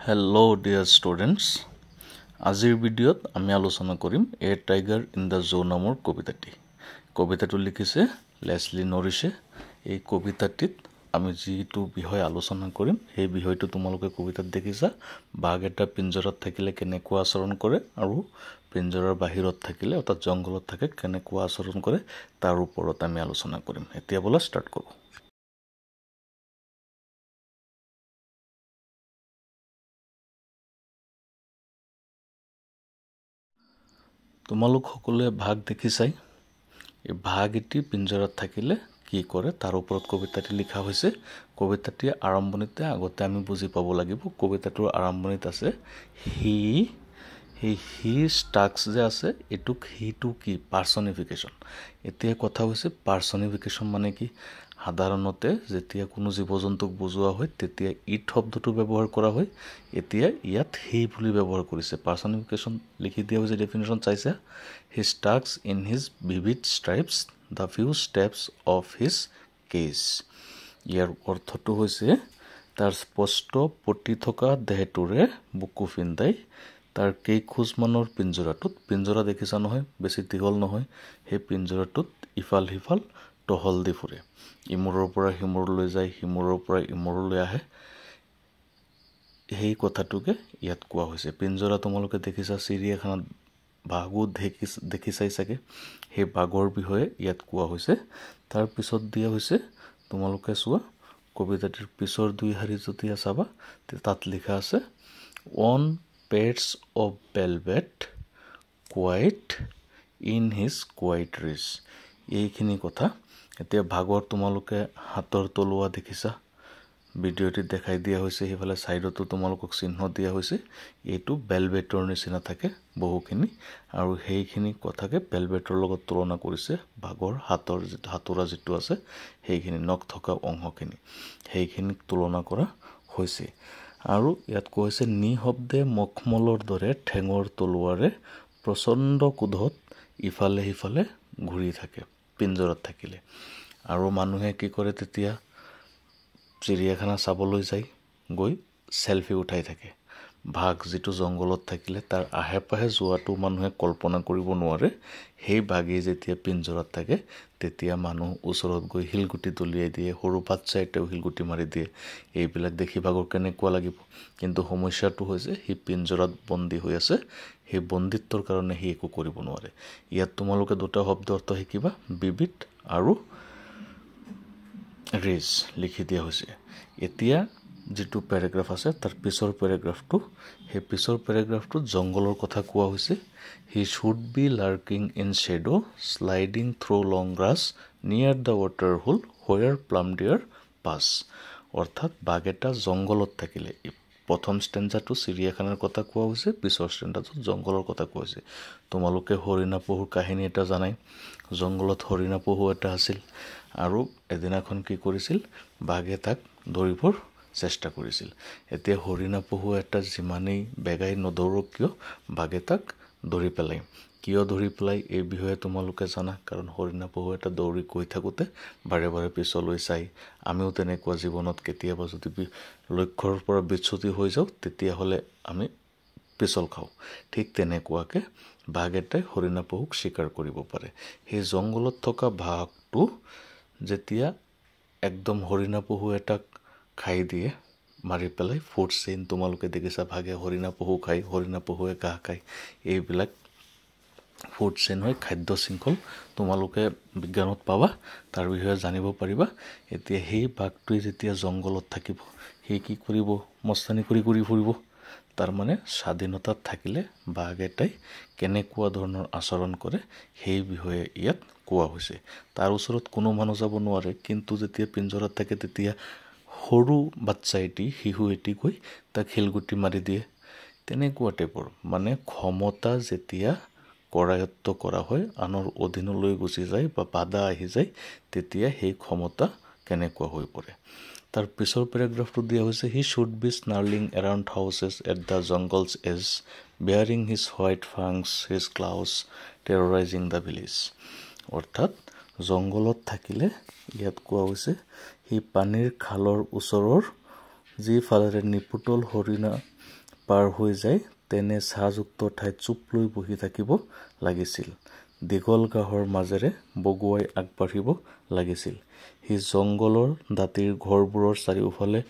Hello dear students, আজিৰ ভিডিঅ'ত আমি আলোচনা কৰিম এ টাইগাৰ ইন দ্য জো নামৰ কবিতাটি। কবিতাটো লিখিছে লেছলি নৰিছে। এই কবিতাটিত আমি যিটো বিষয় আলোচনা কৰিম সেই বিষয়টো তোমালোকে কবিতাত দেখিছা। বাঘ এটা পিঞ্জৰাত থাকিলে কেনেকুৱা আচৰণ কৰে আৰু পিঞ্জৰাৰ বাহিৰত থাকিলে অৰ্থাৎ জংঘলত থাকে কেনেকুৱা আচৰণ কৰে তাৰ ওপৰত আমি আলোচনা কৰিম। এতিয়া বলা ষ্টাৰ্ট কৰোঁ। তোমালোক সকলোৱে ভাগ দেখিছাই। এই ভাগ এটি পিঞ্জৰাত থাকিলে কি কৰে তাৰ ওপৰত কবিতাটি লিখা হৈছে। কবিতাটিৰ আৰম্ভণিতে আগতে আমি বুজি পাব লাগিব। কবিতাটোৰ আৰম্ভণিত আছে হি ষ্টাক্স যে আছে এটুক হিটো কি পাৰ্চনিফিকেশ্যন। এতিয়া কথা হৈছে পাৰ্চনিফিকেশ্যন মানে কি। সাধাৰণতে যেতিয়া কোনো জীৱ জন্তুক বুজোৱা হয় তেতিয়া ইট শব্দটো ব্যৱহাৰ কৰা হয়। এতিয়া ইয়াত হি বুলি ব্যৱহাৰ কৰিছে। পাৰ্চনিফিকেশ্যন লিখি দিয়া হৈছে। ডেফিনেশ্যন চাইছে he stalks in his vivid stripes the few steps of his cage. ইয়াৰ অৰ্থটো হৈছে তাৰ স্পষ্ট পতি থকা দেহটোৰে বুকু ফিন্দাই তাৰ কেইখোজমানৰ পিঞ্জৰাটোত, পিঞ্জৰা দেখিছা নহয়, বেছি দীঘল নহয়, সেই পিঞ্জৰাটোত ইফাল সিফাল টহল দি ফুৰে। ইমূৰৰ পৰা সিমূৰলৈ যায়, সিমূৰৰ পৰা ইমূৰলৈ আহে। সেই কথাটোকে ইয়াত কোৱা হৈছে। পিঞ্জৰা তোমালোকে দেখিছা, চিৰিয়াখানাত বাঘো দেখিছাই চাগে। সেই বাঘৰ বিষয়ে ইয়াত কোৱা হৈছে। তাৰপিছত দিয়া হৈছে তোমালোকে চোৱা কবিতাটিৰ পিছৰ দুই শাৰী যদি চাবা তাত লিখা আছে on patches of velvet quite in his quite rich. এইখিনি কথা। এতিয়া ভাগৰ তোমালোকে হাতৰ তলুৱা দেখিছা, ভিডিঅ'টিত দেখাই দিয়া হৈছে। সেইফালে ছাইডতো তোমালোকক চিহ্ন দিয়া হৈছে। এইটো ভেলভেটৰ নিচিনা থাকে বহুখিনি, আৰু সেইখিনি কথাকে ভেলভেটৰ লগত তুলনা কৰিছে। ভাগৰ হাতোৰা যিটো আছে সেইখিনি নখ থকা অংশখিনি, সেইখিনিক তুলনা কৰা হৈছে। আৰু ইয়াত কোৱা হৈছে নিঃশব্দে মখমলৰ দৰে ঠেঙৰ তলুৱাৰে প্ৰচণ্ড কোধত ইফালে সিফালে ঘূৰি থাকে পিঞ্জৰাত থাকিলে। আৰু মানুহে কি কৰে তেতিয়া চিৰিয়াখানা চাবলৈ যায়, গৈ চেলফি উঠাই থাকে। ভাগ যিটো জংঘলত থাকিলে তাৰ আহে পাহে যোৱাটো মানুহে কল্পনা কৰিব নোৱাৰে। সেই বাঘে যেতিয়া পিঞ্জৰাত থাকে তেতিয়া মানুহ ওচৰত গৈ শিলগুটি দলিয়াই দিয়ে, সৰু বাচ্ছা এটাও শিলগুটি মাৰি দিয়ে। এইবিলাক দেখি ভাগৰ কেনেকুৱা লাগিব। কিন্তু সমস্যাটো হৈছে সি পিঞ্জৰাত বন্দী হৈ আছে। সেই বন্দিত্বৰ কাৰণে সি একো কৰিব নোৱাৰে। ইয়াত তোমালোকে দুটা শব্দ অৰ্থ শিকিবা, বিবিধ আৰু ৰিচ লিখি দিয়া হৈছে। এতিয়া যিটো পেৰাগ্ৰাফ আছে তাৰ পিছৰ পেৰাগ্ৰাফটো, সেই পিছৰ পেৰাগ্ৰাফটোত জংঘলৰ কথা কোৱা হৈছে। He should be lurking in shadow sliding through long grass near the water hole where plump deer pass. অৰ্থাৎ বাঘ এটা জংঘলত থাকিলে। প্ৰথম ষ্টেঞ্জাটো চিৰিয়াখানাৰ কথা কোৱা হৈছে, পিছৰ ষ্টেঞ্জাটোত জংঘলৰ কথা কোৱা হৈছে। তোমালোকে হৰিণা পহুৰ কাহিনী এটা জানাই। জংঘলত হৰিণা পহু এটা আছিল আৰু এদিনাখন কি কৰিছিল, বাঘে তাক ধৰিবৰ চেষ্টা কৰিছিল। এতিয়া হৰিণা পহু এটা যিমানেই বেগাই নদৌৰক কিয় বাঘে তাক ধৰি পেলাই। কিয় ধৰি পেলাই এই বিষয়ে তোমালোকে জানা, কাৰণ হৰিণা পহু এটা দৌৰি গৈ থাকোঁতে বাৰে বাৰে পিছলৈ চাই। আমিও তেনেকুৱা জীৱনত কেতিয়াবা যদি লক্ষ্যৰ পৰা বিচ্যুতি হৈ যাওঁ তেতিয়াহ'লে আমি পিছল খাওঁ। ঠিক তেনেকুৱাকৈ বাঘ এটাই হৰিণা পহুক স্বীকাৰ কৰিব পাৰে। সেই জংঘলত থকা বাঘটো যেতিয়া একদম হৰিণা পহু এটাক খাই দিয়ে, মাৰি পেলাই ফুড চেইন তোমালোকে দেখিছা, ভাগে হৰিণা পহু খায়, হৰিণা পহুৱে ঘাঁহ খায়। এইবিলাক ফুড চেইন হয়, খাদ্য শৃংখল তোমালোকে বিজ্ঞানত পাবা, তাৰ বিষয়ে জানিব পাৰিবা। এতিয়া সেই বাঘটোৱে যেতিয়া জংঘলত থাকিব সি কি কৰিব, মস্তানি কৰি ঘূৰি ফুৰিব। তাৰমানে স্বাধীনতাত থাকিলে বাঘ এটাই কেনেকুৱা ধৰণৰ আচৰণ কৰে সেই বিষয়ে ইয়াত কোৱা হৈছে। তাৰ ওচৰত কোনো মানুহ যাব নোৱাৰে, কিন্তু যেতিয়া পিঞ্জৰাত থাকে তেতিয়া সৰু বাচ্ছা এটি, শিশু এটি গৈ তাক শিলগুটি মাৰি দিয়ে। তেনেকুৱা টাইপৰ মানে ক্ষমতা যেতিয়া কৰায়ত্ব কৰা হয়, আনৰ অধীনলৈ গুচি যায় বা বাধা আহি যায়, তেতিয়া সেই ক্ষমতা কেনেকুৱা হৈ পৰে। তাৰ পিছৰ পেৰাগ্ৰাফটো দিয়া হৈছে he should be snarling around houses at the jungle's edge baring his white fangs his claws terrorizing the village. অৰ্থাৎ জংঘলত থাকিলে ইয়াত কোৱা হৈছে সি পানীৰ খালৰ ওচৰৰ যিফালেৰে নিপুটল হৰিণা পাৰ হৈ যায় তেনে ছাঁযুক্ত ঠাইত চুপ লৈ বহি থাকিব লাগিছিল। দীঘল ঘাঁহৰ মাজেৰে বগুৱাই আগবাঢ়িব লাগিছিল। সি জংঘলৰ দাঁতিৰ ঘৰবোৰৰ চাৰিওফালে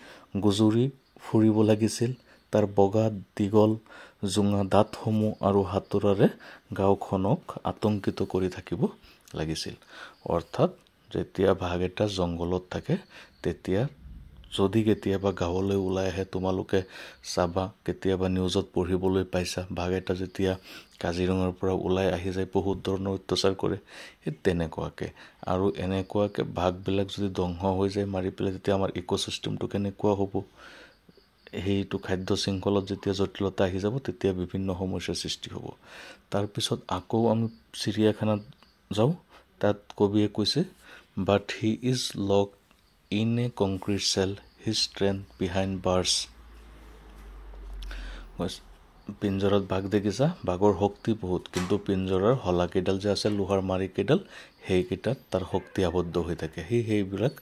গুজৰি ফুৰিব লাগিছিল। তাৰ বগা দীঘল জোঙা দাঁতসমূহ আৰু হাতোৰাৰে গাঁওখনক আতংকিত কৰি থাকিব লাগিছিল। অৰ্থাৎ যেতিয়া বাঘ এটা জংঘলত থাকে তেতিয়া যদি কেতিয়াবা গাঁৱলৈ ওলাই আহে তোমালোকে চাবা, কেতিয়াবা নিউজত পঢ়িবলৈ পাইছা, বাঘ এটা যেতিয়া কাজিৰঙাৰ পৰা ওলাই আহি যায় বহুত ধৰণৰ অত্যাচাৰ কৰে। সেই তেনেকুৱাকে আৰু এনেকুৱাকে বাঘবিলাক যদি ধ্বংস হৈ যায় মাৰি পেলাই তেতিয়া আমাৰ ইক'চিষ্টেমটো কেনেকুৱা হ'ব, সেইটো খাদ্য শৃংখলত যেতিয়া জটিলতা আহি যাব তেতিয়া বিভিন্ন সমস্যাৰ সৃষ্টি হ'ব। তাৰপিছত আকৌ আমি চিৰিয়াখানাত যাওঁ। তাত কবিয়ে কৈছে but he is lock in a concrete cell, his strength behind bars. পিঞ্জৰাত বাঘ দেখিছা, বাঘৰ শক্তি বহুত, কিন্তু পিঞ্জৰাৰ হলাকেইডাল যে আছে লোহাৰ মাৰিকেইডাল সেইকেইটাত তাৰ শক্তি আবদ্ধ হৈ থাকে। সেইবিলাক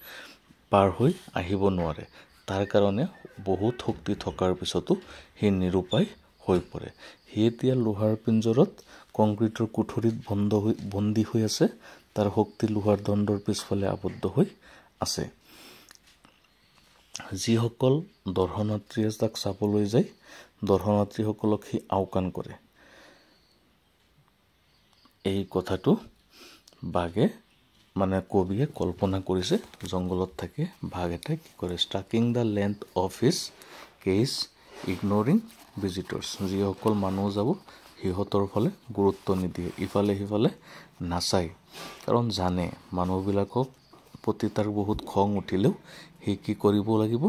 পাৰ হৈ আহিব নোৱাৰে। তাৰ কাৰণে বহুত শক্তি থকাৰ পিছতো সি নিৰুপায় হৈ পৰে। সি এতিয়া লোহাৰ পিঞ্জৰত কংক্ৰিটৰ কোঠৰীত বন্দী হৈ আছে। তাৰ শক্তি লোহাৰ দণ্ডৰ পিছফালে আবদ্ধ হৈ আছে। যিসকল দৰ্শনাৰ্থীয়ে তাক চাবলৈ যায় দৰ্শনাৰ্থীসকলক সি আওকাণ কৰে। এই কথাটো বাঘে কবিয়ে কল্পনা কৰিছে। জংঘলত থাকি বাঘ এটাই কি কৰে, stalking the length of his cage ignoring visitors. যিসকল মানুহ যাব সিহঁতৰ ফালে গুৰুত্ব নিদিয়ে, ইফালে সিফালে নাচায়। কাৰণ জানে মানুহবিলাকক প্ৰতি তাৰ বহুত খং উঠিলেও সি কি কৰিব লাগিব,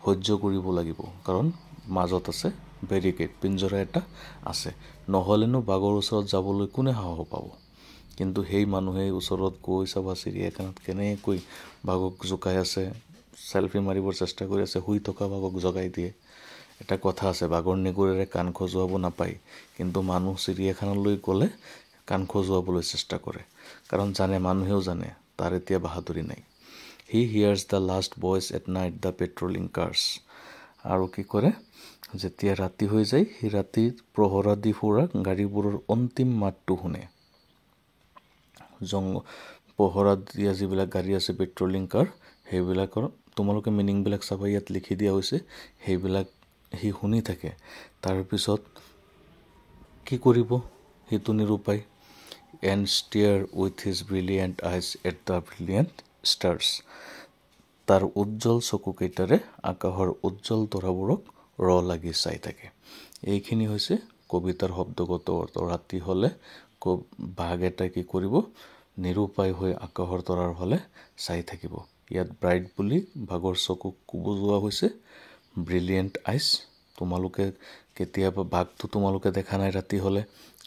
সহ্য কৰিব লাগিব। কাৰণ মাজত আছে বেৰিকেড, পিঞ্জৰা এটা আছে। নহ'লেনো বাঘৰ ওচৰত যাবলৈ কোনে সাহস পাব। কিন্তু সেই মানুহে ওচৰত গৈ চাবা চিৰিয়াখানাত কেনেকৈ বাঘক জোকাই আছে, চেলফি মাৰিবৰ চেষ্টা কৰি আছে, শুই থকা বাঘক জগাই দিয়ে। এটা কথা আছে, বাঘৰ নিগুৰেৰে কাণ খজুৱাব নাপায়, কিন্তু মানুহ চিৰিয়াখানালৈ গ'লে কাণ খজুৱাবলৈ চেষ্টা কৰে। কাৰণ জানে, মানুহেও জানে তাৰ এতিয়া বাহাদুৰি নাই। He hears the last voice at night the patrolling cars. আৰু কি কৰে, যেতিয়া ৰাতি হৈ যায় সি ৰাতি প্ৰহৰা দি ফুৰা গাড়ীবোৰৰ অন্তিম মাতটো শুনে। পোহৰা দিয়া যিবিলাক গাড়ী আছে পেট্ৰলিং কাৰ, সেইবিলাকৰ তোমালোকে মিনিংবিলাক চাবা, ইয়াত লিখি দিয়া হৈছে। সেইবিলাক সি শুনি থাকে। তাৰপিছত কি কৰিব, সেইটো নিৰুপায়। And stair with his brilliant eyes at the brilliant stars. তাৰ উজ্জ্বল চকুকেইটাৰে আকাশৰ উজ্জ্বল তৰাবোৰক লাগি চাই থাকে। এইখিনি হৈছে কবিতাৰ শব্দগত অৰ্থ। ৰাতি হ'লে বাঘ এটাই কি কৰিব, নিৰুপায় হৈ আকাশৰ তৰাৰ ফালে চাই থাকিব। ইয়াত ব্ৰাইট বুলি বাঘৰ চকুক বুজোৱা হৈছে, ব্ৰিলিয়েণ্ট আইজ। তোমালোকে কেতিয়াবা বাঘটো তোমালোকে দেখা নাই ৰাতি হ'লে,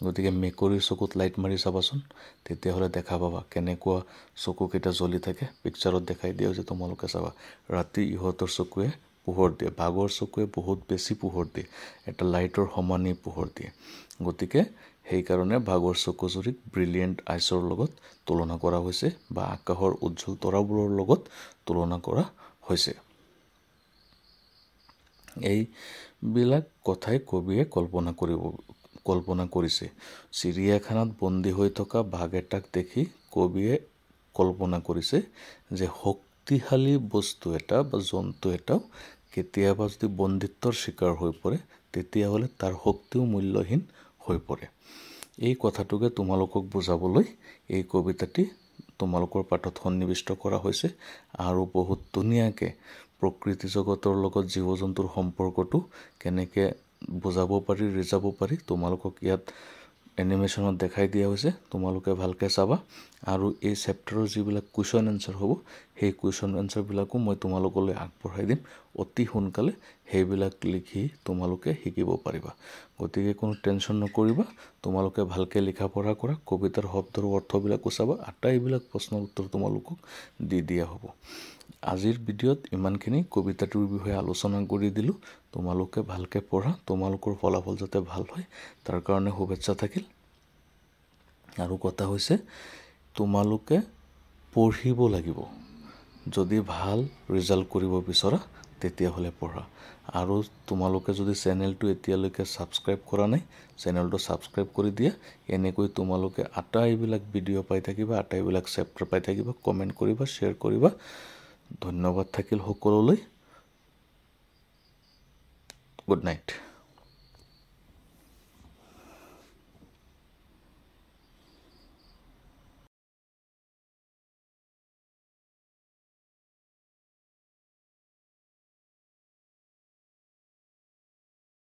গতিকে মেকুৰীৰ চকুত লাইট মাৰি চাবাচোন, তেতিয়াহ'লে দেখা পাবা কেনেকুৱা চকুকেইটা জ্বলি থাকে। পিকচাৰত দেখাই দিয়া হৈছে, তোমালোকে চাবা। ৰাতি ইহঁতৰ চকুৱে পোহৰ দিয়ে, বাঘৰ চকুৱে বহুত বেছি পোহৰ দিয়ে, এটা লাইটৰ সমানেই পোহৰ দিয়ে। গতিকে সেইকাৰণে বাঘৰ চকুজুৰিক ব্ৰিলিয়েণ্ট আইছৰ লগত তুলনা কৰা হৈছে বা আকাশৰ উজ্জ্বল তৰাবোৰৰ লগত তুলনা কৰা হৈছে। এইবিলাক কথাই কবিয়ে কল্পনা কৰিছে। চিৰিয়াখানাত বন্দী হৈ থকা বাঘ এটাক দেখি কবিয়ে কল্পনা কৰিছে যে শক্তিশালী বস্তু এটা বা জন্তু এটাও কেতিয়াবা যদি বন্দিত্বৰ চিকাৰ হৈ পৰে তেতিয়াহ'লে তাৰ শক্তিও মূল্যহীন হৈ পৰে। এই কথাটোকে তোমালোকক বুজাবলৈ এই কবিতাটি তোমালোকৰ পাঠত সন্নিৱিষ্ট কৰা হৈছে। আৰু বহুত ধুনীয়াকৈ প্ৰকৃতি জগতৰ লগত জীৱ জন্তুৰ সম্পৰ্কটো কেনেকৈ বুজাব পাৰি, ৰিজাব পাৰি তোমালোকক ইয়াত এনিমেশ্যনত দেখাই দিয়া হৈছে। তোমালোকে ভালকৈ চাবা। আৰু এই চেপ্টাৰৰ যিবিলাক কুৱেশ্যন এনচাৰ হ'ব সেই কুৱেশ্যন এনচাৰবিলাকো মই তোমালোকলৈ আগবঢ়াই দিম অতি সোনকালে। সেইবিলাক লিখি তোমালোকে শিকিব পাৰিবা। গতিকে কোনো টেনশ্যন নকৰিবা, তোমালোকে ভালকৈ লিখা পঢ়া কৰা, কবিতাৰ শব্দৰ অৰ্থবিলাকো চাবা। আটাইবিলাক প্ৰশ্নৰ উত্তৰ তোমালোকক দি দিয়া হ'ব। আজিৰ ভিডিঅ'ত ইমানখিনি কবিতাটোৰ বিষয়ে আলোচনা কৰি দিলোঁ। তোমালোকে ভালকৈ পঢ়া, তোমালোকৰ ফলাফল যাতে ভাল হয় তাৰ কাৰণে শুভেচ্ছা থাকিল। আৰু কথা হৈছে তোমালোকে পঢ়িব লাগিব। যদি ভাল ৰিজাল্ট কৰিব বিচৰা তেতিয়াহ'লে পঢ়া আৰু তোমালোকে যদি চেনেলটো এতিয়ালৈকে ছাবস্ক্ৰাইব কৰা নাই চেনেলটো ছাবস্ক্ৰাইব কৰি দিয়া এনেকৈ তোমালোকে আটাইবিলাক ভিডিঅ' পাই থাকিবা আটাইবিলাক চেপ্টাৰ পাই থাকিবা কমেণ্ট কৰিবা শ্বেয়াৰ কৰিবা ধন্যবাদ থাকিল সকলোলৈ গুড নাইট